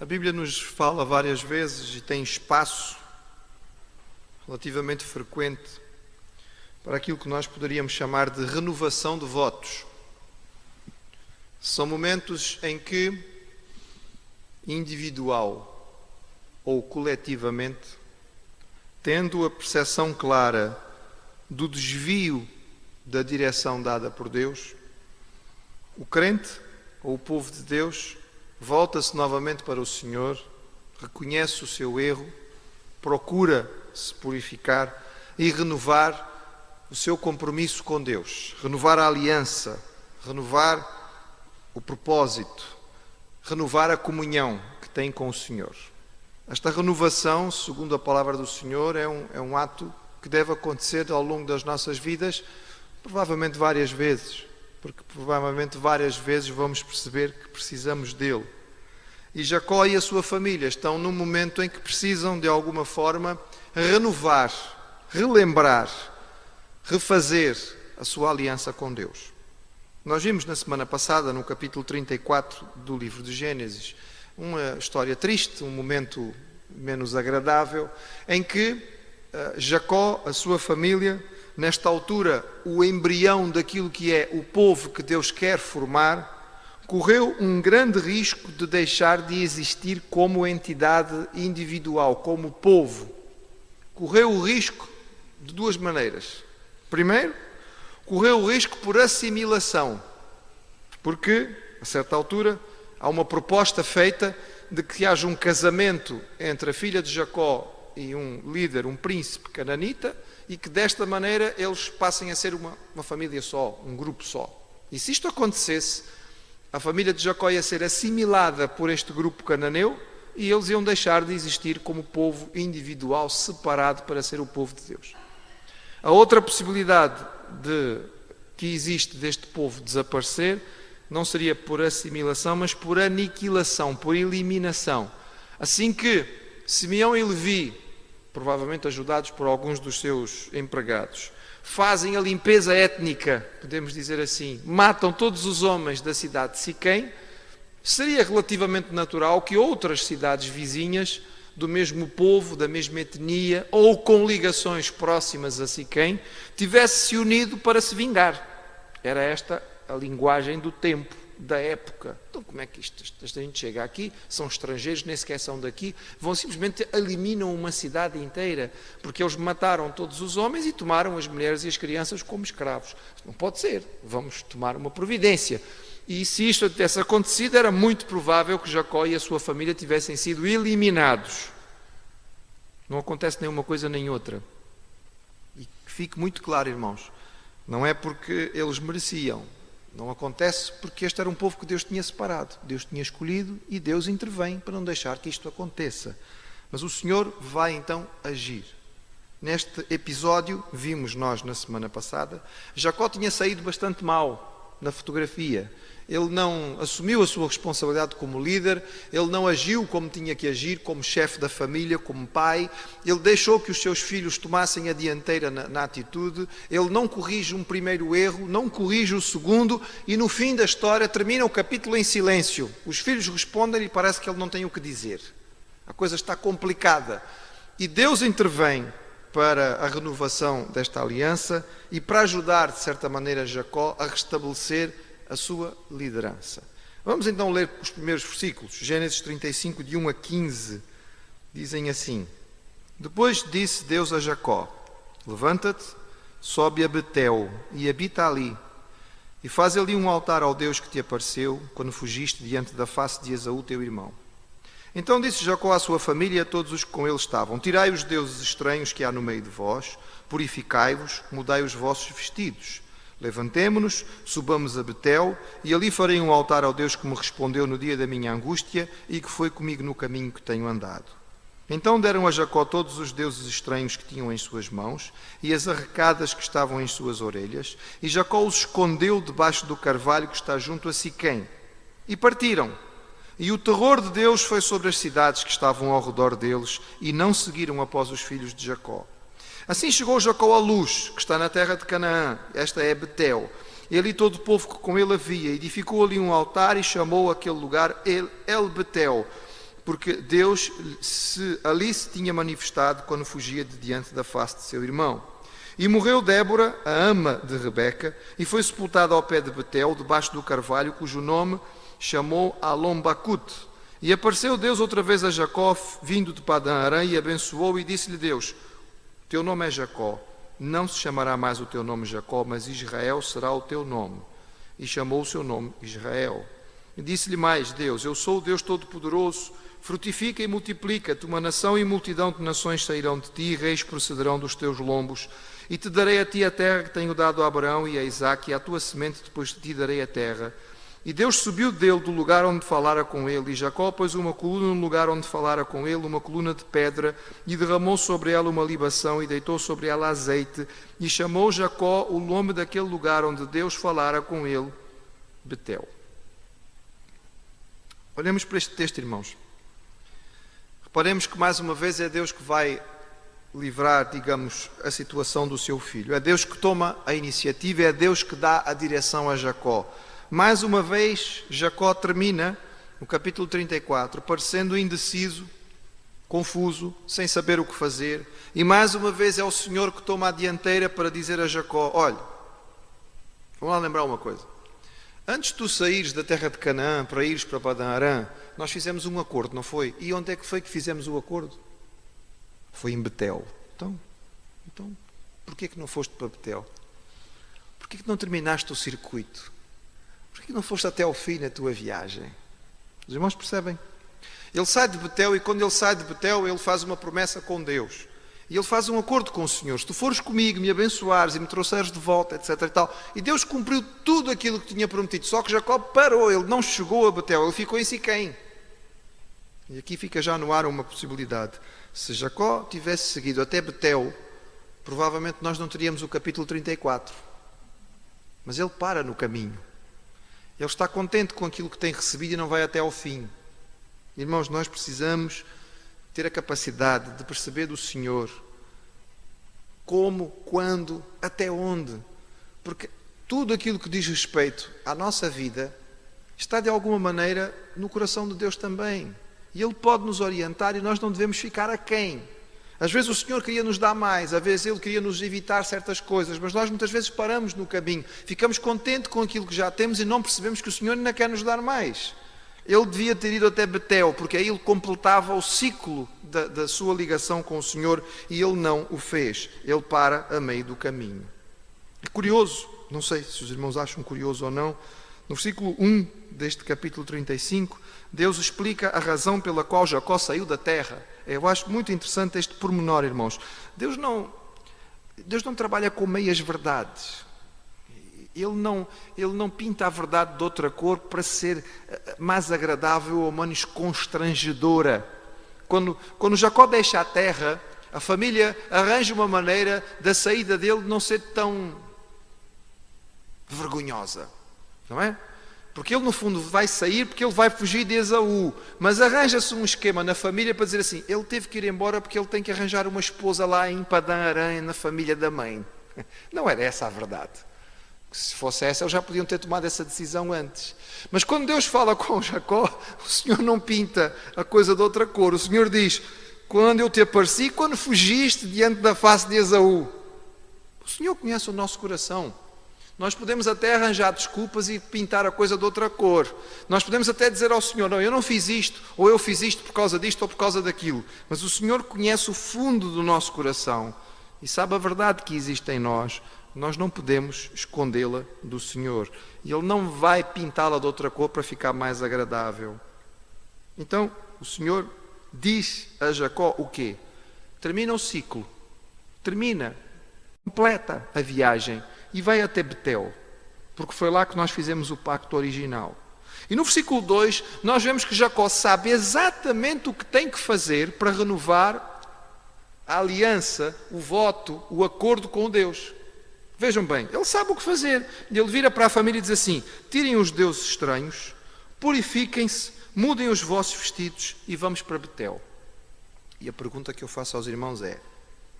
A Bíblia nos fala várias vezes e tem espaço relativamente frequente para aquilo que nós poderíamos chamar de renovação de votos. São momentos em que, individual ou coletivamente, tendo a percepção clara do desvio da direção dada por Deus, o crente ou o povo de Deus volta-se novamente para o Senhor, reconhece o seu erro, procura se purificar e renovar o seu compromisso com Deus, renovar a aliança, renovar o propósito, renovar a comunhão que tem com o Senhor. Esta renovação, segundo a palavra do Senhor, é um ato que deve acontecer ao longo das nossas vidas, provavelmente várias vezes, porque provavelmente várias vezes vamos perceber que precisamos dele. E Jacó e a sua família estão num momento em que precisam, de alguma forma, renovar, relembrar, refazer a sua aliança com Deus. Nós vimos na semana passada, no capítulo 34 do livro de Gênesis, uma história triste, um momento menos agradável, em que Jacó, a sua família, nesta altura, o embrião daquilo que é o povo que Deus quer formar, correu um grande risco de deixar de existir como entidade individual, como povo. Correu o risco de duas maneiras. Primeiro, correu o risco por assimilação, porque, a certa altura, há uma proposta feita de que haja um casamento entre a filha de Jacó e um líder, um príncipe cananita, e que desta maneira eles passem a ser uma família só, um grupo só. E se isto acontecesse, a família de Jacó ia ser assimilada por este grupo cananeu e eles iam deixar de existir como povo individual, separado para ser o povo de Deus. A outra possibilidade que existe deste povo desaparecer não seria por assimilação, mas por aniquilação, por eliminação. Assim que Simeão e Levi, provavelmente ajudados por alguns dos seus empregados, fazem a limpeza étnica, podemos dizer assim, matam todos os homens da cidade de Siquém, seria relativamente natural que outras cidades vizinhas do mesmo povo, da mesma etnia, ou com ligações próximas a Siquém, tivesse se unido para se vingar. Era esta a linguagem do tempo, da época. Então como é que esta gente chega aqui, são estrangeiros, nem sequer são daqui, vão simplesmente eliminam uma cidade inteira, porque eles mataram todos os homens e tomaram as mulheres e as crianças como escravos. Não pode ser, vamos tomar uma providência. E se isto tivesse acontecido, era muito provável que Jacó e a sua família tivessem sido eliminados. Não acontece nenhuma coisa nem outra. E fique muito claro, irmãos, não é porque eles mereciam. Não acontece porque este era um povo que Deus tinha separado, Deus tinha escolhido e Deus intervém para não deixar que isto aconteça. Mas o Senhor vai então agir. Neste episódio, vimos nós na semana passada, Jacó tinha saído bastante mal na fotografia. Ele não assumiu a sua responsabilidade como líder, ele não agiu como tinha que agir, como chefe da família, como pai, ele deixou que os seus filhos tomassem a dianteira na atitude, ele não corrige um primeiro erro, não corrige o segundo, e no fim da história termina o capítulo em silêncio. Os filhos respondem e parece que ele não tem o que dizer. A coisa está complicada. E Deus intervém para a renovação desta aliança e para ajudar, de certa maneira, Jacó a restabelecer a sua liderança. Vamos então ler os primeiros versículos. Gênesis 35, de 1 a 15, dizem assim: Depois disse Deus a Jacó: Levanta-te, sobe a Betel e habita ali, e faz ali um altar ao Deus que te apareceu quando fugiste diante da face de Esaú teu irmão. Então disse Jacó à sua família e a todos os que com ele estavam: Tirai os deuses estranhos que há no meio de vós, purificai-vos, mudai os vossos vestidos. Levantemo-nos, subamos a Betel, e ali farei um altar ao Deus que me respondeu no dia da minha angústia e que foi comigo no caminho que tenho andado. Então deram a Jacó todos os deuses estranhos que tinham em suas mãos e as arrecadas que estavam em suas orelhas, e Jacó os escondeu debaixo do carvalho que está junto a Siquém. E partiram. E o terror de Deus foi sobre as cidades que estavam ao redor deles, e não seguiram após os filhos de Jacó. Assim chegou Jacó à Luz, que está na terra de Canaã, esta é Betel. Ele e todo o povo que com ele havia, edificou ali um altar e chamou aquele lugar El Betel, porque Deus ali se tinha manifestado quando fugia de diante da face de seu irmão. E morreu Débora, a ama de Rebeca, e foi sepultada ao pé de Betel, debaixo do carvalho, cujo nome chamou Alom-Bacute. E apareceu Deus outra vez a Jacó, vindo de Padã-Arã, e abençoou, e disse-lhe Deus: teu nome é Jacó, não se chamará mais o teu nome Jacó, mas Israel será o teu nome. E chamou o seu nome Israel. E disse-lhe mais Deus: eu sou o Deus Todo-Poderoso, frutifica e multiplica-te, uma nação e multidão de nações sairão de ti, e reis procederão dos teus lombos. E te darei a ti a terra que tenho dado a Abraão e a Isaque, e à tua semente depois de ti darei a terra. E Deus subiu dele do lugar onde falara com ele, e Jacó pôs uma coluna no lugar onde falara com ele, uma coluna de pedra, e derramou sobre ela uma libação, e deitou sobre ela azeite, e chamou Jacó o nome daquele lugar onde Deus falara com ele, Betel. Olhemos para este texto, irmãos. Reparemos que mais uma vez é Deus que vai livrar, digamos, a situação do seu filho. É Deus que toma a iniciativa, é Deus que dá a direção a Jacó. Mais uma vez, Jacó termina, no capítulo 34, parecendo indeciso, confuso, sem saber o que fazer. E mais uma vez é o Senhor que toma a dianteira para dizer a Jacó: olha, vamos lá lembrar uma coisa. Antes de tu saíres da terra de Canaã para ires para Padã-Arã, nós fizemos um acordo, não foi? E onde é que foi que fizemos o acordo? Foi em Betel. Então, porquê que não foste para Betel? Porquê que não terminaste o circuito? Porquê que não foste até ao fim na tua viagem? Os irmãos percebem? Ele sai de Betel, e quando ele sai de Betel, ele faz uma promessa com Deus. E ele faz um acordo com o Senhor: se tu fores comigo, me abençoares e me trouxeres de volta, etc. e tal. E Deus cumpriu tudo aquilo que tinha prometido. Só que Jacó parou, ele não chegou a Betel, ele ficou em Siquém. E aqui fica já no ar uma possibilidade. Se Jacó tivesse seguido até Betel, provavelmente nós não teríamos o capítulo 34. Mas ele para no caminho. Ele está contente com aquilo que tem recebido e não vai até ao fim. Irmãos, nós precisamos ter a capacidade de perceber do Senhor como, quando, até onde. Porque tudo aquilo que diz respeito à nossa vida está de alguma maneira no coração de Deus também. E Ele pode nos orientar e nós não devemos ficar aquém. Às vezes o Senhor queria nos dar mais, às vezes Ele queria nos evitar certas coisas, mas nós muitas vezes paramos no caminho, ficamos contentes com aquilo que já temos e não percebemos que o Senhor ainda quer nos dar mais. Ele devia ter ido até Betel, porque aí ele completava o ciclo da sua ligação com o Senhor, e ele não o fez. Ele para a meio do caminho. É curioso, não sei se os irmãos acham curioso ou não, no versículo 1 deste capítulo 35, Deus explica a razão pela qual Jacó saiu da terra. Eu acho muito interessante este pormenor, irmãos. Deus não trabalha com meias verdades. Ele não pinta a verdade de outra cor para ser mais agradável ou menos constrangedora. Quando Jacó deixa a terra, a família arranja uma maneira da saída dele não ser tão vergonhosa, não é? Porque ele no fundo vai sair porque ele vai fugir de Esaú, mas arranja-se um esquema na família para dizer assim: ele teve que ir embora porque ele tem que arranjar uma esposa lá em Padã-Arã, na família da mãe. Não era essa a verdade. Se fosse essa, eles já podiam ter tomado essa decisão antes. Mas quando Deus fala com Jacó, o Senhor não pinta a coisa de outra cor. O Senhor diz: quando eu te apareci, quando fugiste diante da face de Esaú. O Senhor conhece o nosso coração. Nós podemos até arranjar desculpas e pintar a coisa de outra cor. Nós podemos até dizer ao Senhor: não, eu não fiz isto, ou eu fiz isto por causa disto ou por causa daquilo. Mas o Senhor conhece o fundo do nosso coração e sabe a verdade que existe em nós. Nós não podemos escondê-la do Senhor. E Ele não vai pintá-la de outra cor para ficar mais agradável. Então, o Senhor diz a Jacó o quê? Termina o ciclo. Completa a viagem e vai até Betel. Porque foi lá que nós fizemos o pacto original. E no versículo 2, nós vemos que Jacó sabe exatamente o que tem que fazer para renovar a aliança, o voto, o acordo com Deus. Vejam bem, ele sabe o que fazer. Ele vira para a família e diz assim: tirem os deuses estranhos, purifiquem-se, mudem os vossos vestidos e vamos para Betel. E a pergunta que eu faço aos irmãos é: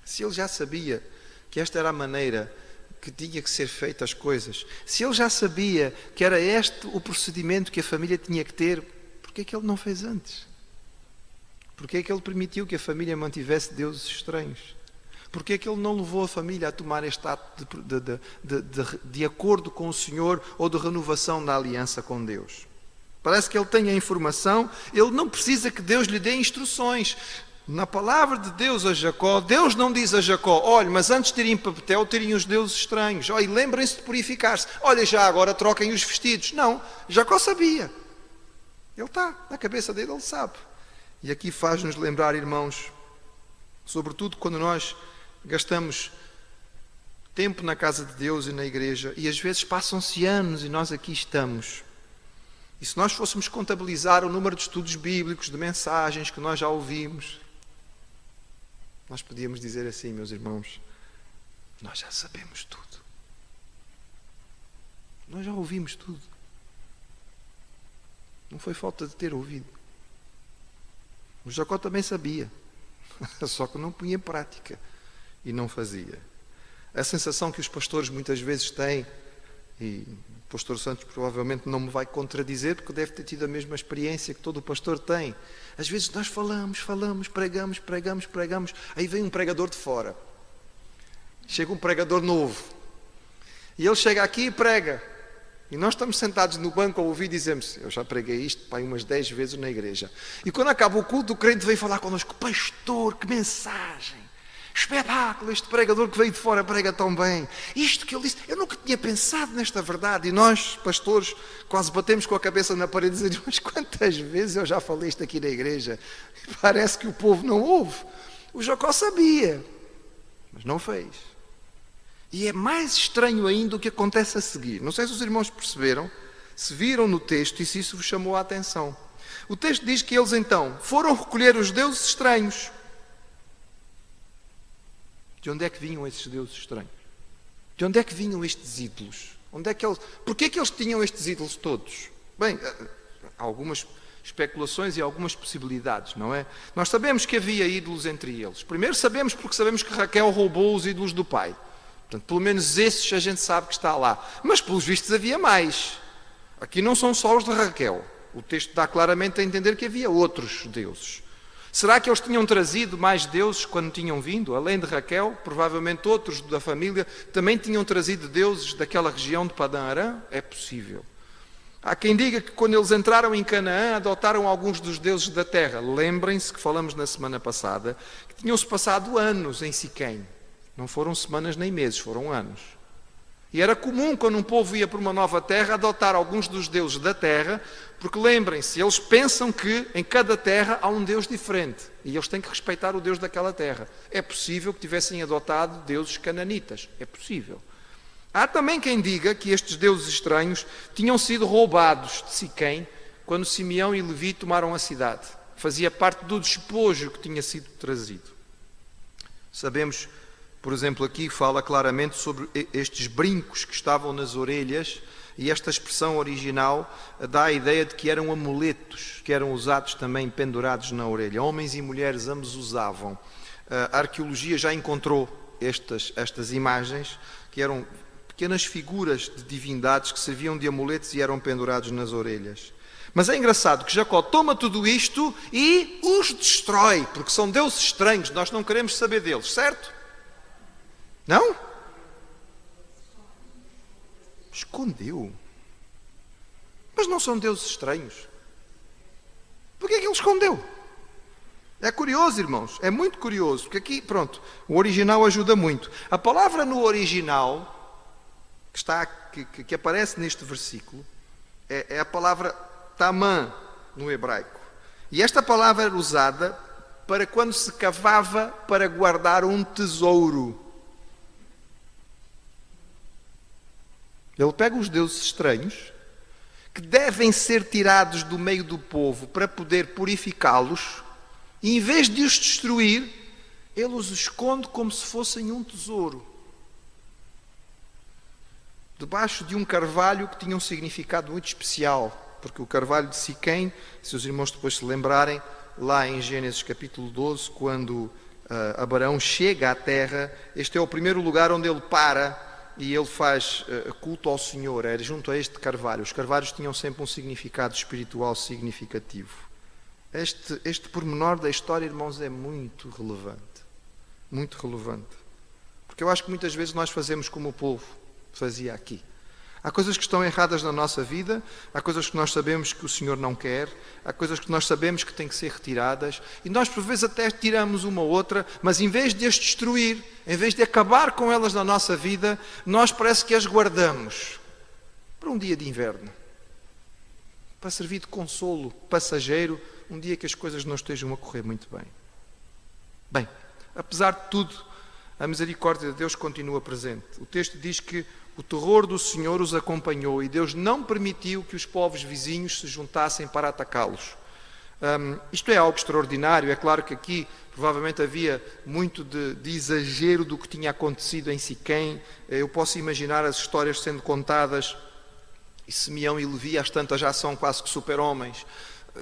se ele já sabia que esta era a maneira que tinha que ser feita as coisas, se ele já sabia que era este o procedimento que a família tinha que ter, por que é que ele não fez antes? Porquê é que ele permitiu que a família mantivesse deuses estranhos? Porquê é que ele não levou a família a tomar este ato de acordo com o Senhor ou de renovação da aliança com Deus? Parece que ele tem a informação, ele não precisa que Deus lhe dê instruções. Na palavra de Deus a Jacó, Deus não diz a Jacó: olha, mas antes de irem para Betel, tirem os deuses estranhos. Olha, e lembrem-se de purificar-se. Olha, já agora troquem os vestidos. Não, Jacó sabia. Ele está, na cabeça dele, ele sabe. E aqui faz-nos lembrar, irmãos, sobretudo quando nós gastamos tempo na casa de Deus e na igreja, e às vezes passam-se anos e nós aqui estamos. E se nós fôssemos contabilizar o número de estudos bíblicos, de mensagens que nós já ouvimos, nós podíamos dizer assim, meus irmãos: nós já sabemos tudo. Nós já ouvimos tudo. Não foi falta de ter ouvido. O Jacó também sabia, só que não punha em prática e não fazia. A sensação que os pastores muitas vezes têm, e o pastor Santos provavelmente não me vai contradizer, porque deve ter tido a mesma experiência que todo o pastor tem. Às vezes nós falamos, pregamos, aí vem um pregador de fora. Chega um pregador novo. E ele chega aqui e prega. E nós estamos sentados no banco a ouvir e dizemos: eu já preguei isto pai, umas 10 vezes na igreja. E quando acaba o culto, o crente vem falar connosco: pastor, que mensagem! Espetáculo, este pregador que veio de fora prega tão bem. Isto que ele disse, eu nunca tinha pensado nesta verdade. E nós, pastores, quase batemos com a cabeça na parede e dizemos: mas quantas vezes eu já falei isto aqui na igreja? E parece que o povo não ouve. O Jacó sabia, mas não fez. E é mais estranho ainda o que acontece a seguir. Não sei se os irmãos perceberam, se viram no texto e se isso vos chamou a atenção. O texto diz que eles então foram recolher os deuses estranhos. De onde é que vinham esses deuses estranhos? De onde é que vinham estes ídolos? Porquê é que eles tinham estes ídolos todos? Bem, há algumas especulações e algumas possibilidades, não é? Nós sabemos que havia ídolos entre eles. Primeiro sabemos porque sabemos que Raquel roubou os ídolos do pai. Portanto, pelo menos esses a gente sabe que está lá. Mas, pelos vistos, havia mais. Aqui não são só os de Raquel. O texto dá claramente a entender que havia outros deuses. Será que eles tinham trazido mais deuses quando tinham vindo? Além de Raquel, provavelmente outros da família também tinham trazido deuses daquela região de Padã Arã? É possível. Há quem diga que quando eles entraram em Canaã, adotaram alguns dos deuses da terra. Lembrem-se que falamos na semana passada que tinham-se passado anos em Siquém. Não foram semanas nem meses, foram anos. E era comum, quando um povo ia para uma nova terra, adotar alguns dos deuses da terra, porque lembrem-se, eles pensam que em cada terra há um Deus diferente, e eles têm que respeitar o Deus daquela terra. É possível que tivessem adotado deuses cananitas, é possível. Há também quem diga que estes deuses estranhos tinham sido roubados de Siquém, quando Simeão e Levi tomaram a cidade. Fazia parte do despojo que tinha sido trazido. Sabemos, por exemplo, aqui fala claramente sobre estes brincos que estavam nas orelhas, e esta expressão original dá a ideia de que eram amuletos, que eram usados também pendurados na orelha. Homens e mulheres ambos usavam. A arqueologia já encontrou estas imagens, que eram pequenas figuras de divindades que serviam de amuletos e eram pendurados nas orelhas. Mas é engraçado que Jacó toma tudo isto e os destrói, porque são deuses estranhos, nós não queremos saber deles, certo? Não? Escondeu. Mas não são deuses estranhos. Por que é que ele escondeu? É curioso, irmãos, é muito curioso, porque aqui, pronto, o original ajuda muito. A palavra no original, que aparece neste versículo, é a palavra tamã, no hebraico. E esta palavra era usada para quando se cavava para guardar um tesouro. Ele pega os deuses estranhos, que devem ser tirados do meio do povo para poder purificá-los, e em vez de os destruir, ele os esconde como se fossem um tesouro, debaixo de um carvalho que tinha um significado muito especial, porque o carvalho de Siquém, se os irmãos depois se lembrarem, lá em Gênesis capítulo 12, quando Abraão chega à terra, este é o primeiro lugar onde ele para e ele faz culto ao Senhor, era junto a este carvalho. Os carvalhos tinham sempre um significado espiritual significativo. Este pormenor da história, irmãos, é muito relevante. Muito relevante. Porque eu acho que muitas vezes nós fazemos como o povo fazia aqui. Há coisas que estão erradas na nossa vida, há coisas que nós sabemos que o Senhor não quer, há coisas que nós sabemos que têm que ser retiradas, e nós por vezes até tiramos uma ou outra, mas em vez de as destruir, em vez de acabar com elas na nossa vida, nós parece que as guardamos para um dia de inverno, para servir de consolo passageiro, um dia que as coisas não estejam a correr muito bem. Bem, apesar de tudo, a misericórdia de Deus continua presente. O texto diz que o terror do Senhor os acompanhou e Deus não permitiu que os povos vizinhos se juntassem para atacá-los. Isto é algo extraordinário. É claro que aqui provavelmente havia muito de exagero do que tinha acontecido em Siquém. Eu posso imaginar as histórias sendo contadas, e Simeão e Levi às tantas já são quase que super-homens,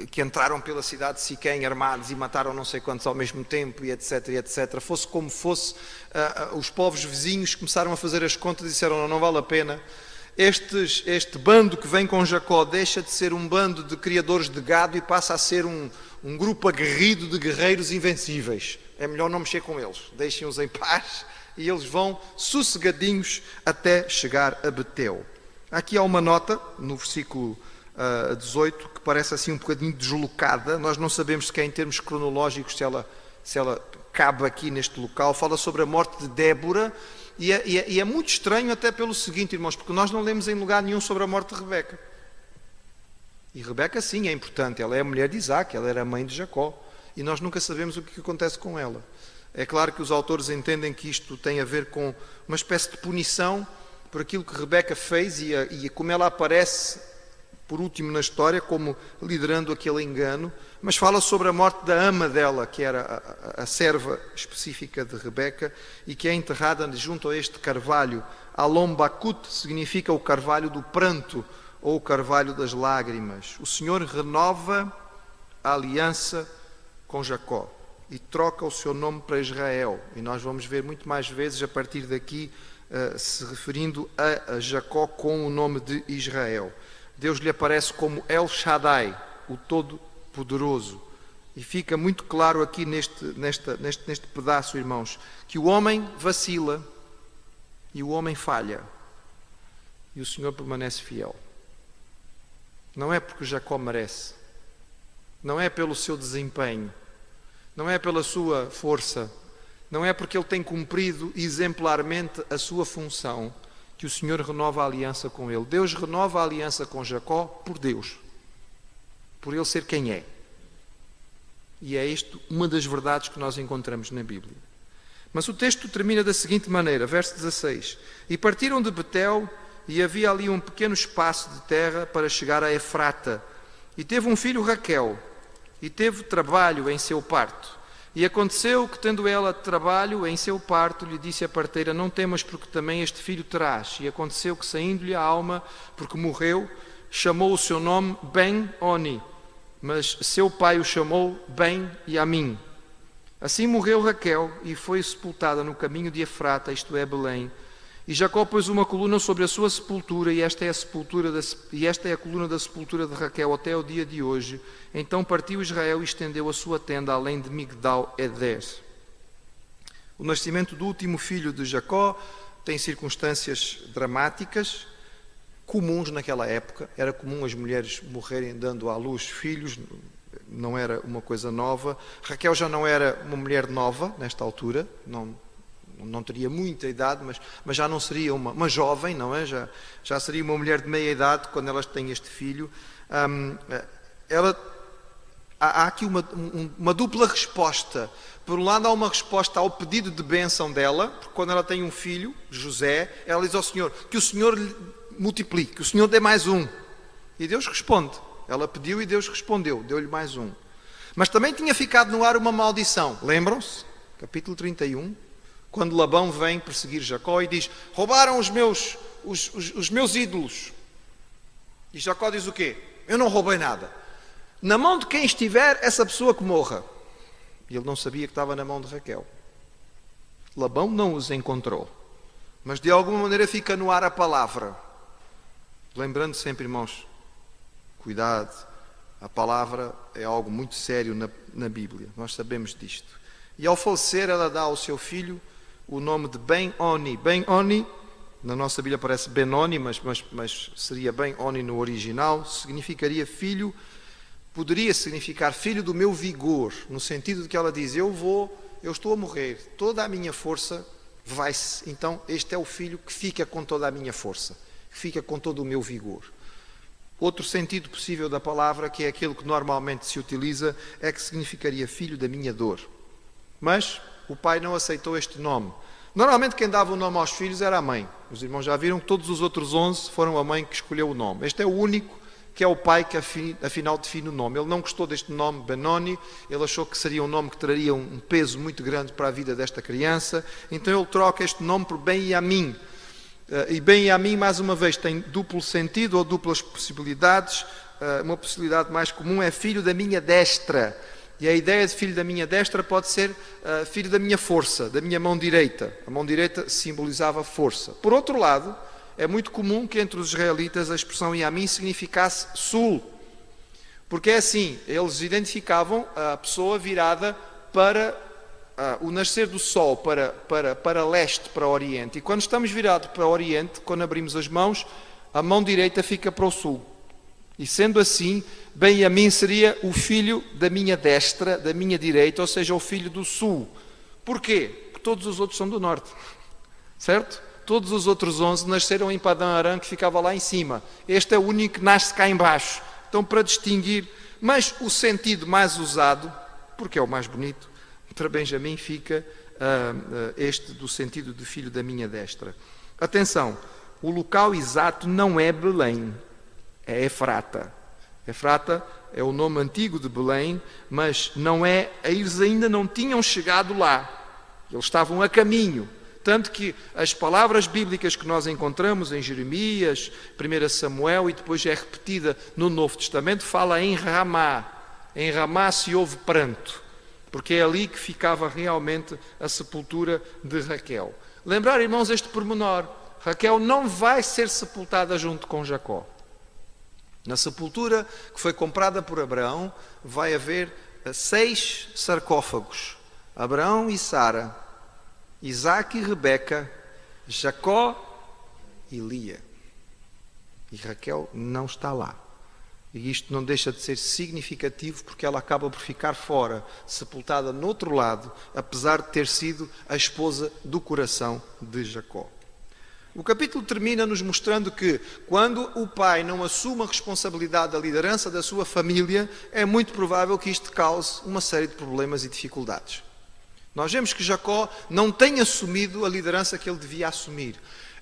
que entraram pela cidade de Siquém armados e mataram não sei quantos ao mesmo tempo, e etc, e etc. Fosse como fosse, os povos vizinhos começaram a fazer as contas e disseram, não vale a pena. Este bando que vem com Jacó deixa de ser um bando de criadores de gado e passa a ser um grupo aguerrido de guerreiros invencíveis. É melhor não mexer com eles, deixem-os em paz, e eles vão sossegadinhos até chegar a Betel. Aqui há uma nota, no versículo 18, que parece assim um bocadinho deslocada. Nós não sabemos sequer em termos cronológicos se ela cabe aqui neste local. Fala sobre a morte de Débora, e é muito estranho até pelo seguinte, irmãos, porque nós não lemos em lugar nenhum sobre a morte de Rebeca. E Rebeca sim é importante, ela é a mulher de Isaac, ela era a mãe de Jacó, e nós nunca sabemos o que acontece com ela. É claro que os autores entendem que isto tem a ver com uma espécie de punição por aquilo que Rebeca fez e como ela aparece por último na história, como liderando aquele engano, mas fala sobre a morte da ama dela, que era a serva específica de Rebeca, e que é enterrada junto a este carvalho. Alom Bakut significa o carvalho do pranto, ou o carvalho das lágrimas. O Senhor renova a aliança com Jacó e troca o seu nome para Israel. E nós vamos ver muito mais vezes a partir daqui se referindo a Jacó com o nome de Israel. Deus lhe aparece como El Shaddai, o Todo-Poderoso. E fica muito claro aqui neste pedaço, irmãos, que o homem vacila e o homem falha. E o Senhor permanece fiel. Não é porque Jacó merece. Não é pelo seu desempenho. Não é pela sua força. Não é porque ele tem cumprido exemplarmente a sua função que o Senhor renova a aliança com ele. Deus renova a aliança com Jacó por Deus, por ele ser quem é. E é isto uma das verdades que nós encontramos na Bíblia. Mas o texto termina da seguinte maneira, verso 16. E partiram de Betel, e havia ali um pequeno espaço de terra para chegar a Efrata. E teve um filho Raquel, e teve trabalho em seu parto. E aconteceu que, tendo ela trabalho em seu parto, lhe disse a parteira, não temas, porque também este filho terás. E aconteceu que, saindo-lhe a alma, porque morreu, chamou o seu nome Ben-Oni, mas seu pai o chamou Ben-Yamin. Assim morreu Raquel e foi sepultada no caminho de Efrata, isto é, Belém. E Jacó pôs uma coluna sobre a sua sepultura, e esta é a coluna da sepultura de Raquel até o dia de hoje. Então partiu Israel e estendeu a sua tenda além de Migdal-Eder. O nascimento do último filho de Jacó tem circunstâncias dramáticas, comuns naquela época. Era comum as mulheres morrerem dando à luz filhos, não era uma coisa nova. Raquel já não era uma mulher nova nesta altura, não teria muita idade, mas já não seria uma jovem, não é? Já seria uma mulher de meia idade quando elas têm este filho. Há aqui uma dupla resposta. Por um lado, há uma resposta ao pedido de bênção dela, porque quando ela tem um filho, José, ela diz ao Senhor, que o Senhor lhe multiplique, que o Senhor dê mais um. E Deus responde. Ela pediu e Deus respondeu, deu-lhe mais um. Mas também tinha ficado no ar uma maldição. Lembram-se? Capítulo 31. Quando Labão vem perseguir Jacó e diz, roubaram os meus ídolos. E Jacó diz o quê? Eu não roubei nada. Na mão de quem estiver, essa pessoa que morra. E ele não sabia que estava na mão de Raquel. Labão não os encontrou. Mas de alguma maneira fica no ar a palavra. Lembrando sempre, irmãos, cuidado. A palavra é algo muito sério na Bíblia, nós sabemos disto. E ao falecer, ela dá ao seu filho o nome de Ben-Oni. Ben-Oni, na nossa Bíblia parece Benoni, mas seria Ben-Oni no original, significaria filho, poderia significar filho do meu vigor, no sentido de que ela diz, eu estou a morrer, toda a minha força vai-se, então este é o filho que fica com toda a minha força, que fica com todo o meu vigor. Outro sentido possível da palavra, que é aquele que normalmente se utiliza, é que significaria filho da minha dor. Mas o pai não aceitou este nome. Normalmente quem dava o nome aos filhos era a mãe. Os irmãos já viram que todos os outros 11 foram a mãe que escolheu o nome. Este é o único que é o pai que afinal define o nome. Ele não gostou deste nome, Benoni, ele achou que seria um nome que traria um peso muito grande para a vida desta criança, então ele troca este nome por Ben-Yamin. E Ben-Yamin, mais uma vez, tem duplo sentido ou duplas possibilidades. Uma possibilidade mais comum é filho da minha destra. E a ideia de filho da minha destra pode ser filho da minha força, da minha mão direita. A mão direita simbolizava força. Por outro lado, é muito comum que entre os israelitas a expressão Yamin significasse sul. Porque é assim, eles identificavam a pessoa virada para o nascer do sol, para leste, para oriente. E quando estamos virados para oriente, quando abrimos as mãos, a mão direita fica para o sul. E sendo assim, Ben-Yamin seria o filho da minha destra, da minha direita, ou seja, o filho do sul. Porquê? Porque todos os outros são do norte. Certo? Todos os outros 11 nasceram em Padã Aram, que ficava lá em cima. Este é o único que nasce cá em baixo. Então, para distinguir, mas o sentido mais usado, porque é o mais bonito, para Benjamim fica este do sentido de filho da minha destra. Atenção, o local exato não é Belém, é Efrata. Efrata é o nome antigo de Belém, mas não é, eles ainda não tinham chegado lá. Eles estavam a caminho. Tanto que as palavras bíblicas que nós encontramos em Jeremias, 1 Samuel e depois é repetida no Novo Testamento, fala em Ramá. Em Ramá se houve pranto, porque é ali que ficava realmente a sepultura de Raquel. Lembrar, irmãos, este pormenor, Raquel não vai ser sepultada junto com Jacó. Na sepultura que foi comprada por Abraão, vai haver 6 sarcófagos. Abraão e Sara, Isaac e Rebeca, Jacó e Lia. E Raquel não está lá. E isto não deixa de ser significativo porque ela acaba por ficar fora, sepultada no outro lado, apesar de ter sido a esposa do coração de Jacó. O capítulo termina nos mostrando que, quando o pai não assume a responsabilidade da liderança da sua família, é muito provável que isto cause uma série de problemas e dificuldades. Nós vemos que Jacó não tem assumido a liderança que ele devia assumir.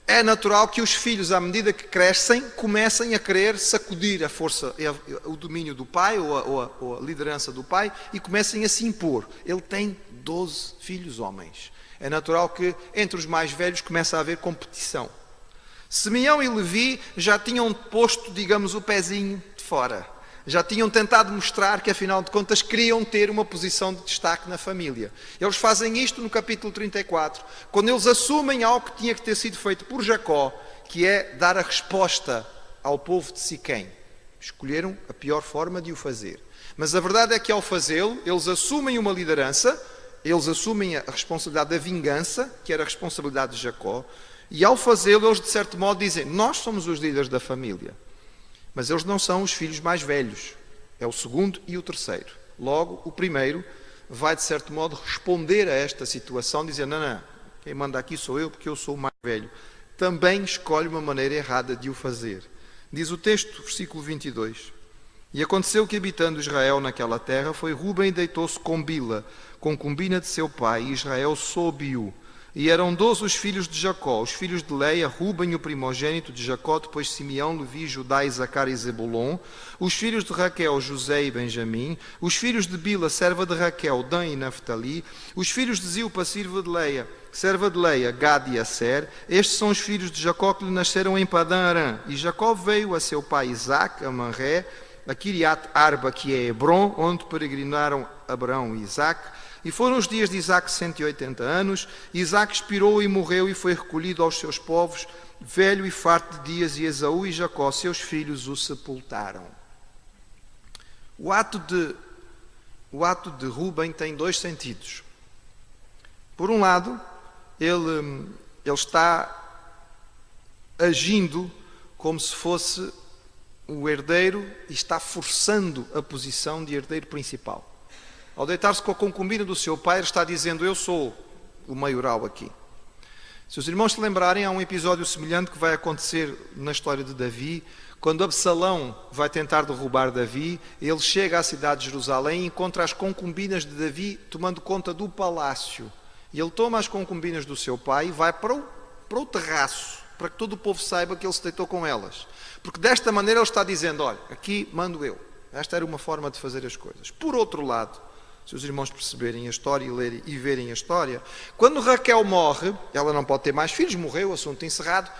É natural que os filhos, à medida que crescem, comecem a querer sacudir a força, o domínio do pai ou a liderança do pai e comecem a se impor. Ele tem 12 filhos homens. É natural que entre os mais velhos comece a haver competição. Simeão e Levi já tinham posto, digamos, o pezinho de fora. Já tinham tentado mostrar que, afinal de contas, queriam ter uma posição de destaque na família. Eles fazem isto no capítulo 34, quando eles assumem algo que tinha que ter sido feito por Jacó, que é dar a resposta ao povo de Siquém. Escolheram a pior forma de o fazer. Mas a verdade é que, ao fazê-lo, eles assumem uma liderança, eles assumem a responsabilidade da vingança, que era a responsabilidade de Jacó, e ao fazê-lo, eles, de certo modo, dizem, nós somos os líderes da família. Mas eles não são os filhos mais velhos. É o segundo e o terceiro. Logo, o primeiro vai, de certo modo, responder a esta situação, dizendo, não, quem manda aqui sou eu, porque eu sou o mais velho. Também escolhe uma maneira errada de o fazer. Diz o texto, versículo 22. E aconteceu que, habitando Israel naquela terra, foi Ruben e deitou-se com Bila, concubina de seu pai, e Israel soube-o. E eram 12 os filhos de Jacó, os filhos de Leia, Ruben, o primogênito de Jacó, depois Simeão, Levi, Judá, Isacar e Zebulon, os filhos de Raquel, José e Benjamim, os filhos de Bila, serva de Raquel, Dan e Naftali, os filhos de Zilpa, serva de Leia, Gad e Aser. Estes são os filhos de Jacó que lhe nasceram em Padã Aram. E Jacó veio a seu pai Isaque, a Manré, a Kiriat Arba, que é Hebron, onde peregrinaram Abraão e Isaque. E foram os dias de Isaque 180 anos. Isaque expirou e morreu e foi recolhido aos seus povos, velho e farto de dias, e Esaú e Jacó, seus filhos, o sepultaram. O ato de Rúben tem dois sentidos. Por um lado, ele está agindo como se fosse o herdeiro e está forçando a posição de herdeiro principal. Ao deitar-se com a concubina do seu pai, ele está dizendo: eu sou o maioral aqui. Se os irmãos se lembrarem, há um episódio semelhante que vai acontecer na história de Davi. Quando Absalão vai tentar derrubar Davi, ele chega à cidade de Jerusalém e encontra as concubinas de Davi tomando conta do palácio. E ele toma as concubinas do seu pai e vai para o terraço, para que todo o povo saiba que ele se deitou com elas. Porque desta maneira ele está dizendo: olha, aqui mando eu. Esta era uma forma de fazer as coisas. Por outro lado, se os irmãos perceberem a história e lerem e verem a história, quando Raquel morre, ela não pode ter mais filhos, morreu, assunto encerrado,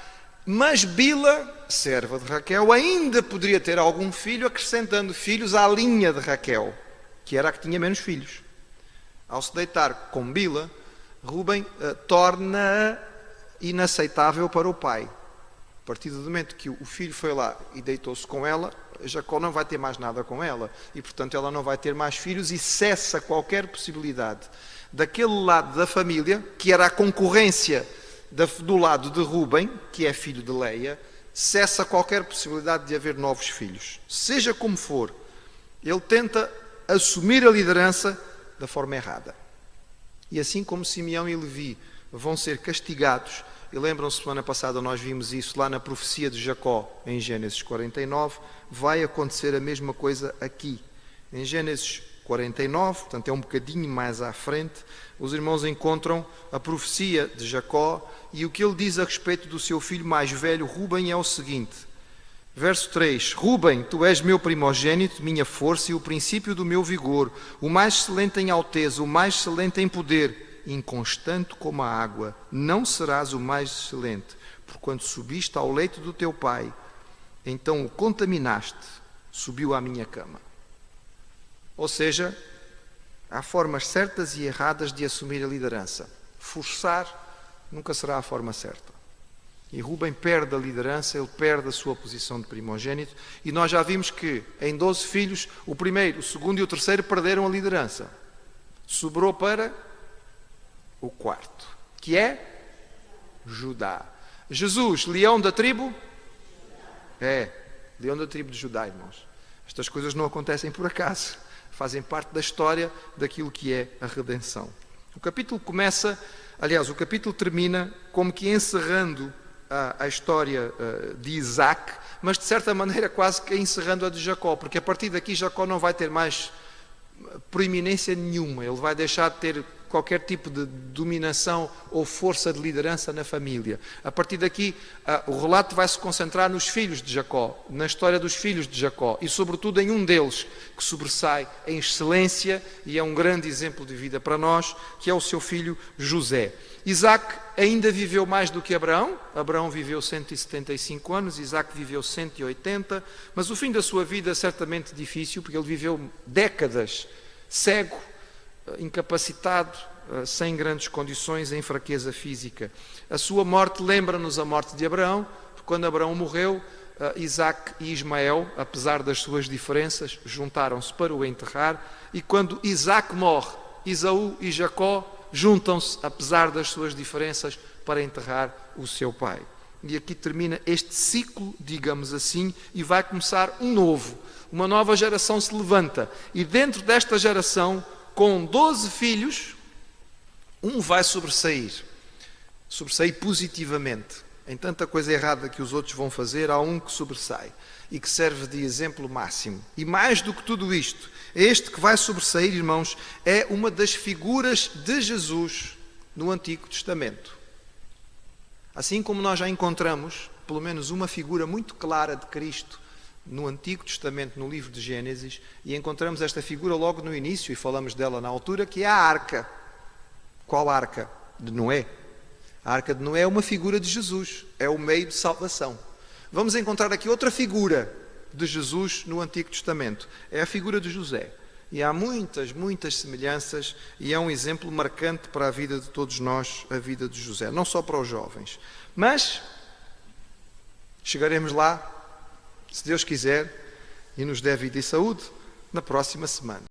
mas Bila, serva de Raquel, ainda poderia ter algum filho, acrescentando filhos à linha de Raquel, que era a que tinha menos filhos. Ao se deitar com Bila, Rúben torna inaceitável para o pai. A partir do momento que o filho foi lá e deitou-se com ela, Jacó não vai ter mais nada com ela e, portanto, ela não vai ter mais filhos e cessa qualquer possibilidade daquele lado da família, que era a concorrência do lado de Rúben, que é filho de Leia, cessa qualquer possibilidade de haver novos filhos. Seja como for, ele tenta assumir a liderança da forma errada. E assim como Simeão e Levi vão ser castigados, e lembram-se, semana passada nós vimos isso lá na profecia de Jacó, em Gênesis 49, vai acontecer a mesma coisa aqui. Em Gênesis 49, portanto é um bocadinho mais à frente, os irmãos encontram a profecia de Jacó e o que ele diz a respeito do seu filho mais velho, Rúben, é o seguinte. Verso 3: Rúben, tu és meu primogênito, minha força e o princípio do meu vigor, o mais excelente em alteza, o mais excelente em poder. Inconstante como a água, não serás o mais excelente, porquanto subiste ao leito do teu pai, então o contaminaste, subiu à minha cama. Ou seja, há formas certas e erradas de assumir a liderança. Forçar nunca será a forma certa. E Rúben perde a liderança, ele perde a sua posição de primogênito, e nós já vimos que em 12 filhos, o primeiro, o segundo e o terceiro perderam a liderança. Sobrou para o quarto, que é Judá. Jesus, leão da tribo? É, leão da tribo de Judá, irmãos. Estas coisas não acontecem por acaso, fazem parte da história daquilo que é a redenção. O capítulo começa, aliás, o capítulo termina como que encerrando a história de Isaac, mas de certa maneira quase que encerrando a de Jacó, porque a partir daqui Jacó não vai ter mais proeminência nenhuma, ele vai deixar de ter qualquer tipo de dominação ou força de liderança na família. A partir daqui, o relato vai se concentrar nos filhos de Jacó, na história dos filhos de Jacó, e sobretudo em um deles, que sobressai em excelência e é um grande exemplo de vida para nós, que é o seu filho José. Isaac ainda viveu mais do que Abraão. Abraão viveu 175 anos, Isaac viveu 180, mas o fim da sua vida é certamente difícil, porque ele viveu décadas cego, incapacitado, sem grandes condições, em fraqueza física. A sua morte lembra-nos a morte de Abraão, porque quando Abraão morreu, Isaac e Ismael, apesar das suas diferenças, juntaram-se para o enterrar, e quando Isaac morre, Esaú e Jacó juntam-se, apesar das suas diferenças, para enterrar o seu pai. E aqui termina este ciclo, digamos assim, e vai começar um novo. Uma nova geração se levanta, e dentro desta geração, com 12 filhos, um vai sobressair positivamente. Em tanta coisa errada que os outros vão fazer, há um que sobressai e que serve de exemplo máximo. E mais do que tudo isto, este que vai sobressair, irmãos, é uma das figuras de Jesus no Antigo Testamento. Assim como nós já encontramos, pelo menos uma figura muito clara de Cristo no Antigo Testamento, no livro de Gênesis, e encontramos esta figura logo no início, e falamos dela na altura, que é a arca. Qual arca? De Noé. A arca de Noé é uma figura de Jesus, é o meio de salvação. Vamos encontrar aqui outra figura de Jesus no Antigo Testamento, é a figura de José. E há muitas, muitas semelhanças, e é um exemplo marcante para a vida de todos nós, a vida de José, não só para os jovens. Mas chegaremos lá, se Deus quiser, e nos der vida e saúde, na próxima semana.